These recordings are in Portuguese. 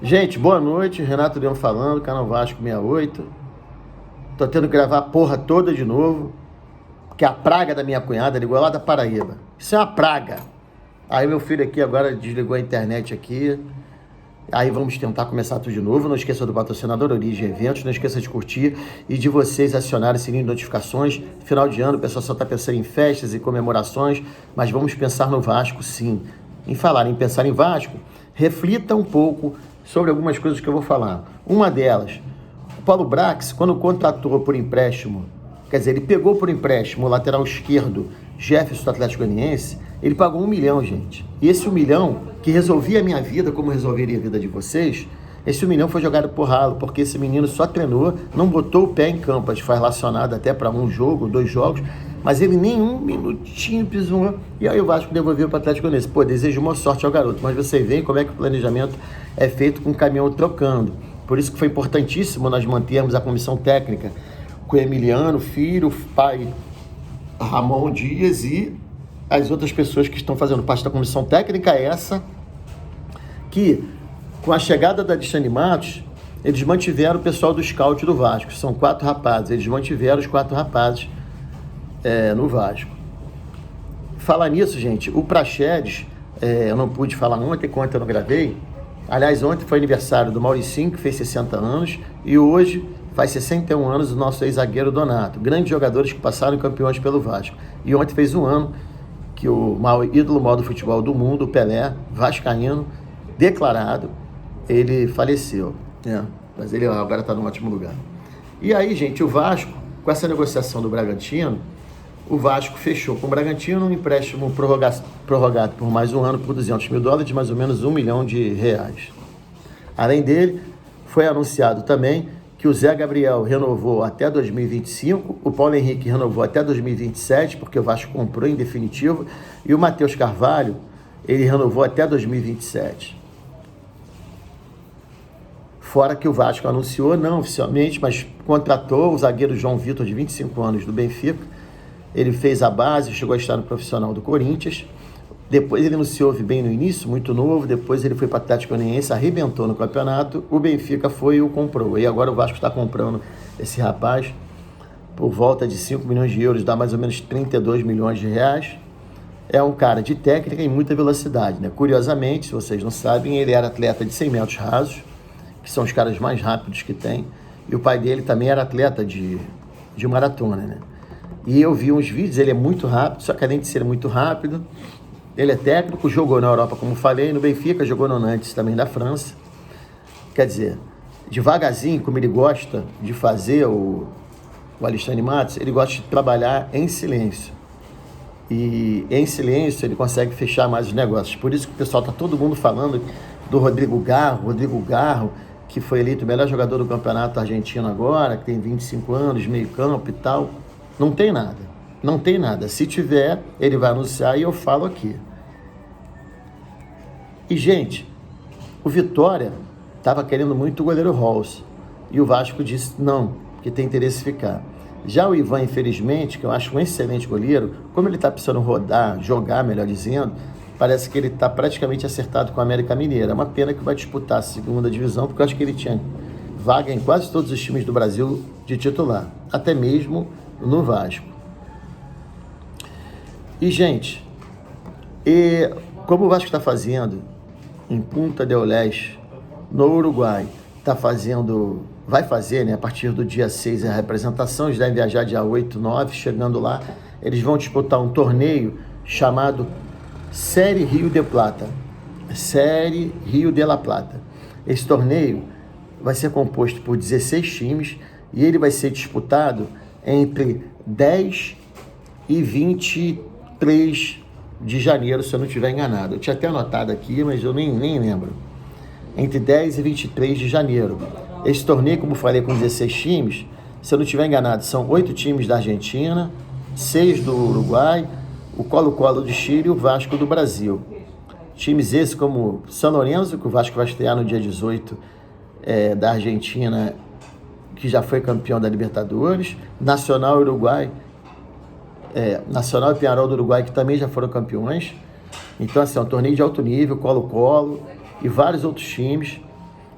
Gente, boa noite, Renato Leão falando, Canal Vasco 68. Tô tendo que gravar a porra toda de novo, porque a praga da minha cunhada ligou lá da Paraíba. Isso é uma praga. Aí meu filho aqui agora desligou a internet aqui. Aí vamos tentar começar tudo de novo. Não esqueça do patrocinador Origem Eventos. Não esqueça de curtir e de vocês acionarem o sininho de notificações. Final de ano, o pessoal só está pensando em festas e comemorações, mas vamos pensar no Vasco, sim. Em falar em pensar em Vasco, reflita um pouco sobre algumas coisas que eu vou falar. Uma delas, o Paulo Brax, quando contratou por empréstimo, quer dizer, ele pegou por empréstimo o lateral esquerdo Jefferson do Atlético Goianiense, ele pagou 1 milhão, gente. E esse 1 milhão, que resolvia a minha vida, como resolveria a vida de vocês, esse 1 milhão foi jogado por ralo, porque esse menino só treinou, não botou o pé em campo, foi relacionado até para um jogo, 2 jogos, mas ele nem um minutinho pisou. E aí o Vasco devolveu para o Atlético Goianiense. Pô, desejo boa sorte ao garoto, mas você vê como é que o planejamento é feito com o caminhão trocando. Por isso que foi importantíssimo nós mantermos a comissão técnica com o Emiliano, filho, pai Ramon Dias e as outras pessoas que estão fazendo parte da comissão técnica, essa que, com a chegada da Alexandre Matos, eles mantiveram o pessoal do scout do Vasco. São 4 rapazes, eles mantiveram os 4 rapazes no Vasco. Falar nisso, gente, o Praxedes, eu não pude falar ontem, enquanto eu não gravei. Aliás, ontem foi aniversário do Mauricinho, que fez 60 anos, e hoje faz 61 anos o nosso ex-zagueiro Donato. Grandes jogadores que passaram campeões pelo Vasco. E ontem fez 1 ano que o ídolo maior do futebol do mundo, o Pelé, vascaíno, declarado, ele faleceu. Mas ele agora está num ótimo lugar. E aí, gente, o Vasco, com essa negociação do Bragantino, o Vasco fechou com o Bragantino um empréstimo prorrogado por mais 1 ano por $200 mil, de mais ou menos R$1 milhão. Além dele, foi anunciado também que o Zé Gabriel renovou até 2025, o Paulo Henrique renovou até 2027, porque o Vasco comprou em definitivo, e o Matheus Carvalho, ele renovou até 2027. Fora que o Vasco anunciou, não oficialmente, mas contratou o zagueiro João Vitor, de 25 anos, do Benfica. Ele fez a base, chegou a estar no profissional do Corinthians. Depois ele não se ouve bem no início, muito novo. Depois ele foi para o Atlético Goianiense, arrebentou no campeonato. O Benfica foi e o comprou. E agora o Vasco está comprando esse rapaz por volta de 5 milhões de euros, dá mais ou menos 32 milhões de reais. É um cara de técnica e muita velocidade, né? Curiosamente, se vocês não sabem, ele era atleta de 100 metros rasos, que são os caras mais rápidos que tem. E o pai dele também era atleta de maratona, né? E eu vi uns vídeos, ele é muito rápido, só que além de ser muito rápido, ele é técnico, jogou na Europa, como falei, no Benfica, jogou no Nantes também da França. Quer dizer, devagarzinho, como ele gosta de fazer, o Alexandre Matos, ele gosta de trabalhar em silêncio. E em silêncio ele consegue fechar mais os negócios. Por isso que o pessoal está todo mundo falando do Rodrigo Garro, que foi eleito o melhor jogador do campeonato argentino agora, que tem 25 anos, meio campo e tal. Não tem nada. Se tiver, ele vai anunciar e eu falo aqui. E, gente, o Vitória estava querendo muito o goleiro Rolls. E o Vasco disse não, que tem interesse em ficar. Já o Ivan, infelizmente, que eu acho um excelente goleiro, como ele está precisando jogar, melhor dizendo, parece que ele está praticamente acertado com a América Mineira. É uma pena que vai disputar a 2ª divisão, porque eu acho que ele tinha vaga em quase todos os times do Brasil de titular. Até mesmo no Vasco. E, gente, como o Vasco está fazendo em Punta del Este, no Uruguai, vai fazer, né, a partir do dia 6 a representação, eles devem viajar dia 8, 9, chegando lá, eles vão disputar um torneio chamado Série Rio de Plata. Série Rio de la Plata. Esse torneio vai ser composto por 16 times e ele vai ser disputado entre 10 e 23 de janeiro, se eu não estiver enganado. Eu tinha até anotado aqui, mas eu nem lembro. Entre 10 e 23 de janeiro. Esse torneio, como falei, com 16 times, se eu não estiver enganado, são 8 times da Argentina, 6 do Uruguai, o Colo-Colo do Chile e o Vasco do Brasil. Times esses como São Lourenço, que o Vasco vai estrear no dia 18 da Argentina, que já foi campeão da Libertadores, Nacional Uruguai, Nacional e Peñarol do Uruguai, que também já foram campeões. Então, assim, é um torneio de alto nível, Colo-Colo e vários outros times.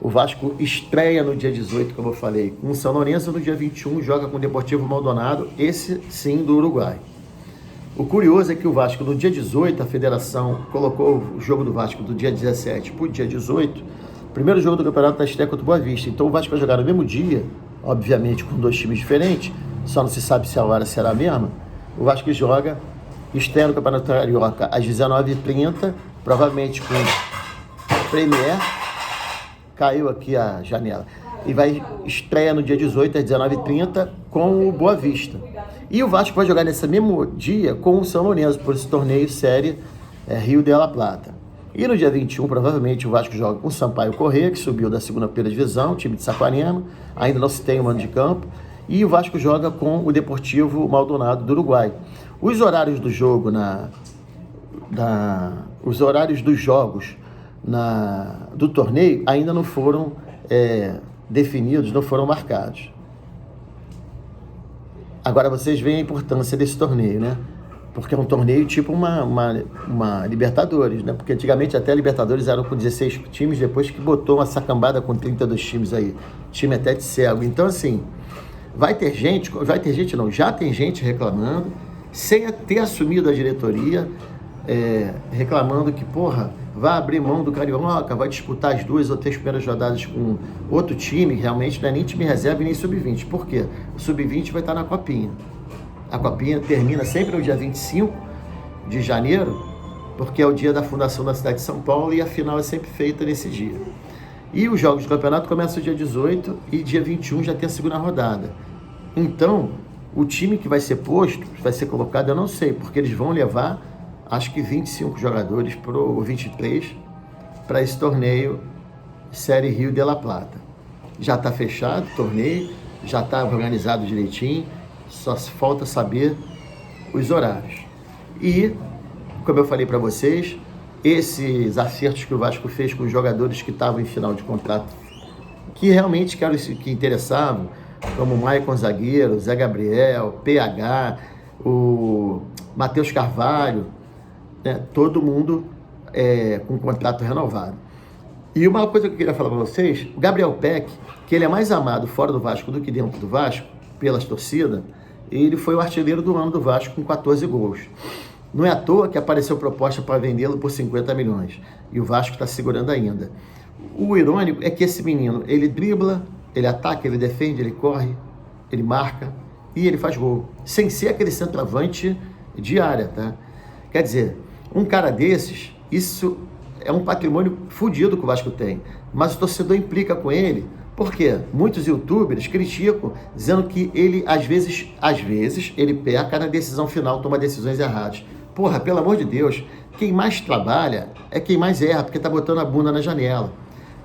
O Vasco estreia no dia 18, como eu falei, com o São Lourenço. No dia 21 joga com o Deportivo Maldonado, esse sim do Uruguai. O curioso é que o Vasco, no dia 18, a federação colocou o jogo do Vasco do dia 17 para o dia 18, primeiro jogo do campeonato da estreia contra o Boa Vista. Então o Vasco vai jogar no mesmo dia, obviamente com 2 times diferentes, só não se sabe se a hora será a mesma. O Vasco joga, estreia no Campeonato Carioca às 19h30, provavelmente com Premier. Caiu aqui a janela. E vai estreia no dia 18, às 19h30, com o Boa Vista. E o Vasco vai jogar nesse mesmo dia com o São Lourenço, por esse torneio série Rio de la Plata. E no dia 21, provavelmente, o Vasco joga com o Sampaio Corrêa, que subiu da 2ª divisão, time de Saquarema, ainda não se tem um mando de campo. E o Vasco joga com o Deportivo Maldonado do Uruguai. Os horários do jogo, os horários dos jogos do torneio ainda não foram definidos, não foram marcados. Agora vocês veem a importância desse torneio, né? Porque é um torneio tipo uma Libertadores, né? Porque antigamente até a Libertadores eram com 16 times, depois que botou uma sacambada com 32 times aí, time até de cego. Então assim, já tem gente reclamando, sem ter assumido a diretoria, reclamando que, vai abrir mão do Carioca, vai disputar as 2 ou 3 primeiras rodadas com outro time, realmente não é nem time reserva e nem sub-20. Por quê? O sub-20 vai estar na Copinha. A Copinha termina sempre no dia 25 de janeiro, porque é o dia da fundação da cidade de São Paulo e a final é sempre feita nesse dia. E os jogos do campeonato começam dia 18 e dia 21 já tem a segunda rodada. Então, o time que vai ser posto, vai ser colocado, eu não sei, porque eles vão levar, acho que 25 jogadores, ou 23, para esse torneio Série Rio de la Plata. Já está fechado o torneio, já está organizado direitinho, só falta saber os horários. E, como eu falei para vocês, esses acertos que o Vasco fez com os jogadores que estavam em final de contrato, que realmente que interessavam, como o Maicon Zagueiro, Zé Gabriel, PH, o Matheus Carvalho, né, todo mundo com contrato renovado. E uma coisa que eu queria falar para vocês, o Gabriel Peck, que ele é mais amado fora do Vasco do que dentro do Vasco, pelas torcidas, ele foi o artilheiro do ano do Vasco com 14 gols. Não é à toa que apareceu proposta para vendê-lo por 50 milhões. E o Vasco está segurando ainda. O irônico é que esse menino, ele dribla, ele ataca, ele defende, ele corre, ele marca e ele faz gol. Sem ser aquele centroavante de área, tá? Quer dizer, um cara desses, isso é um patrimônio fodido que o Vasco tem. Mas o torcedor implica com ele. Por quê? Muitos youtubers criticam, dizendo que ele, às vezes, ele peca na decisão final, toma decisões erradas. Porra, pelo amor de Deus, quem mais trabalha é quem mais erra, porque tá botando a bunda na janela.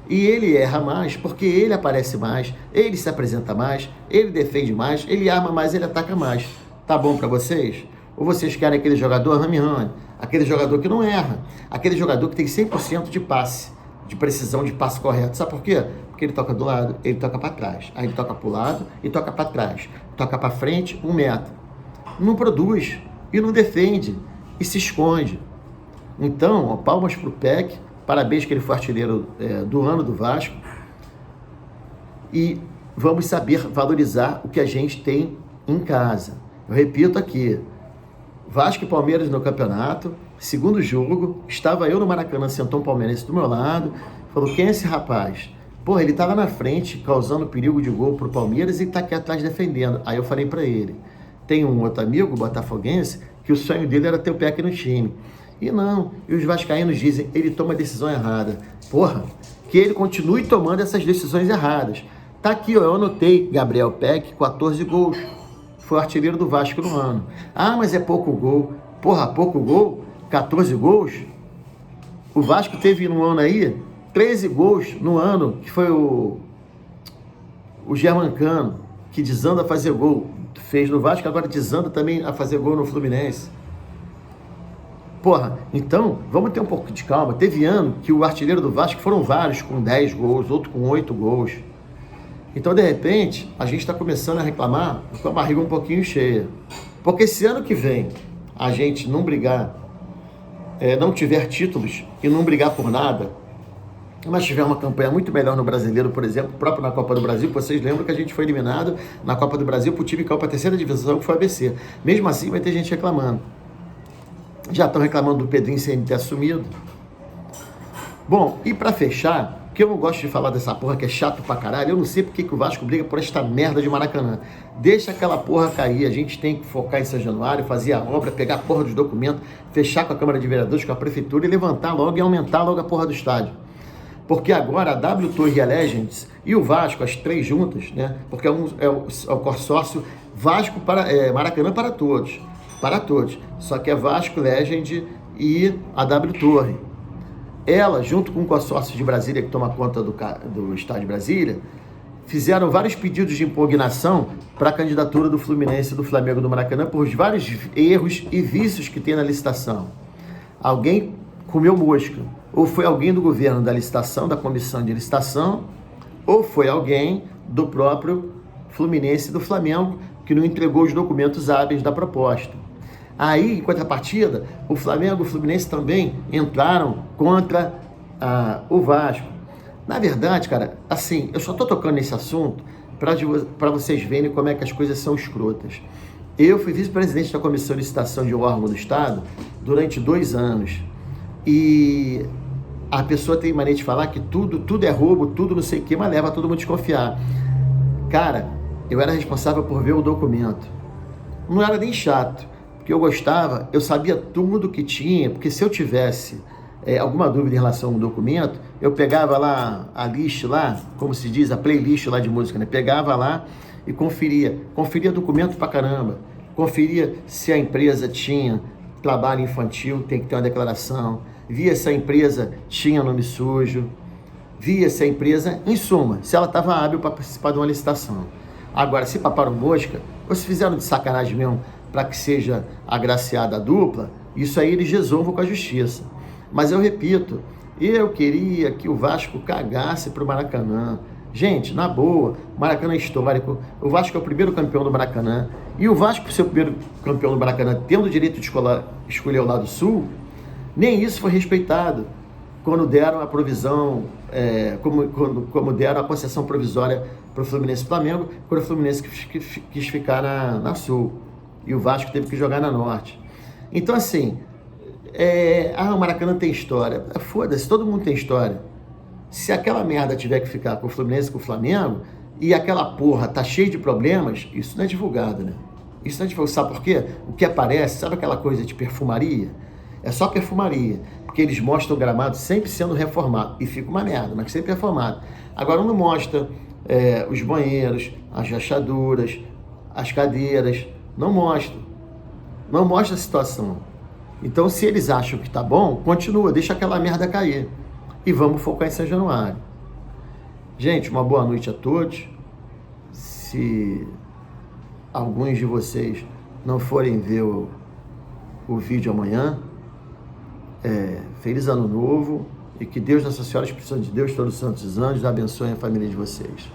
E ele erra mais, porque ele aparece mais, ele se apresenta mais, ele defende mais, ele arma mais, ele ataca mais. Tá bom pra vocês? Ou vocês querem aquele jogador rame-rame, aquele jogador que não erra, aquele jogador que tem 100% de passe, de precisão de passe correto. Sabe por quê? Porque ele toca do lado, ele toca para trás, aí ele toca para o lado e toca para trás, toca para frente 1 metro. Não produz e não defende e se esconde. Então, ó, palmas para o Peck, parabéns que ele foi artilheiro do ano do Vasco, e vamos saber valorizar o que a gente tem em casa. Eu repito aqui, Vasco e Palmeiras no campeonato, segundo jogo, estava eu no Maracanã, sentou um palmeirense do meu lado, falou, quem é esse rapaz? Porra, ele estava na frente, causando perigo de gol pro Palmeiras e está aqui atrás defendendo. Aí eu falei para ele, tem um outro amigo, botafoguense, que o sonho dele era ter o Peck no time. E não, e os vascaínos dizem, ele toma a decisão errada. Porra, que ele continue tomando essas decisões erradas. Tá aqui, ó, eu anotei, Gabriel Peck, 14 gols. Foi o artilheiro do Vasco no ano. Ah, mas é pouco gol. Porra, pouco gol? 14 gols? O Vasco teve no ano aí 13 gols no ano, que foi o Germancano, que desanda a fazer gol. Fez no Vasco, agora desanda também a fazer gol no Fluminense. Porra, então, vamos ter um pouco de calma. Teve ano que o artilheiro do Vasco foram vários com 10 gols, outro com 8 gols. Então, de repente, a gente está começando a reclamar com a barriga um pouquinho cheia. Porque se ano que vem a gente não brigar, não tiver títulos e não brigar por nada, Mas tivemos uma campanha muito melhor no Brasileiro, por exemplo, próprio na Copa do Brasil. Vocês lembram que a gente foi eliminado na Copa do Brasil para o time que caiu para a terceira divisão, que foi o ABC. Mesmo assim, vai ter gente reclamando. Já estão reclamando do Pedrinho sem ter assumido. Bom, e para fechar, que eu não gosto de falar dessa porra que é chato pra caralho, eu não sei porque que o Vasco briga por esta merda de Maracanã. Deixa aquela porra cair, a gente tem que focar em São Januário, fazer a obra, pegar a porra dos documentos, fechar com a Câmara de Vereadores, com a Prefeitura e levantar logo e aumentar logo a porra do estádio. Porque agora a W Torre e a Legends e o Vasco, as três juntas, né? Porque é o consórcio Vasco para Maracanã para todos. Para todos. Só que é Vasco, Legend e a W Torre. Ela, junto com o consórcio de Brasília, que toma conta do Estádio de Brasília, fizeram vários pedidos de impugnação para a candidatura do Fluminense e do Flamengo do Maracanã por vários erros e vícios que tem na licitação. Alguém comeu mosca. Ou foi alguém do governo da licitação, da comissão de licitação, ou foi alguém do próprio Fluminense e do Flamengo que não entregou os documentos hábeis da proposta. Aí, em contrapartida, o Flamengo e o Fluminense também entraram contra o Vasco. Na verdade, cara, assim, eu só estou tocando nesse assunto para vocês verem como é que as coisas são escrotas. Eu fui vice-presidente da comissão de licitação de um órgão do Estado durante 2 anos. E a pessoa tem mania de falar que tudo é roubo, tudo não sei o quê, mas leva todo mundo a desconfiar. Cara, eu era responsável por ver o documento. Não era nem chato, porque eu gostava, eu sabia tudo que tinha, porque se eu tivesse alguma dúvida em relação ao documento, eu pegava lá a list lá, como se diz, a playlist lá de música, né? Pegava lá e conferia documento pra caramba, conferia se a empresa tinha trabalho infantil, tem que ter uma declaração, via se a empresa tinha nome sujo, via se a empresa, em suma, se ela estava hábil para participar de uma licitação. Agora, se paparam mosca, ou se fizeram de sacanagem mesmo para que seja agraciada a dupla, isso aí eles resolvam com a justiça. Mas eu repito, eu queria que o Vasco cagasse para o Maracanã. Gente, na boa, Maracanã é histórico, o Vasco é o primeiro campeão do Maracanã, e o Vasco, por ser o primeiro campeão do Maracanã, tendo o direito de escolher o lado sul, nem isso foi respeitado quando deram a provisão, como deram a concessão provisória para o Fluminense e Flamengo, quando o Fluminense quis ficar na sul, e o Vasco teve que jogar na norte. Então, assim, o Maracanã tem história. Foda-se, todo mundo tem história. Se aquela merda tiver que ficar com o Fluminense e com o Flamengo, e aquela porra tá cheia de problemas, isso não é divulgado, né? Isso não é divulgado. Sabe por quê? O que aparece, sabe aquela coisa de perfumaria? É só perfumaria, porque eles mostram o gramado sempre sendo reformado, e fica uma merda, mas sempre reformado. Agora não mostra os banheiros, as rachaduras, as cadeiras, não mostra a situação. Então, se eles acham que tá bom, continua, deixa aquela merda cair. E vamos focar em São Januário. Gente, uma boa noite a todos. Se alguns de vocês não forem ver o vídeo amanhã, feliz ano novo e que Deus, Nossa Senhora, Espírito Santo de Deus, todos os santos anjos, abençoe a família de vocês.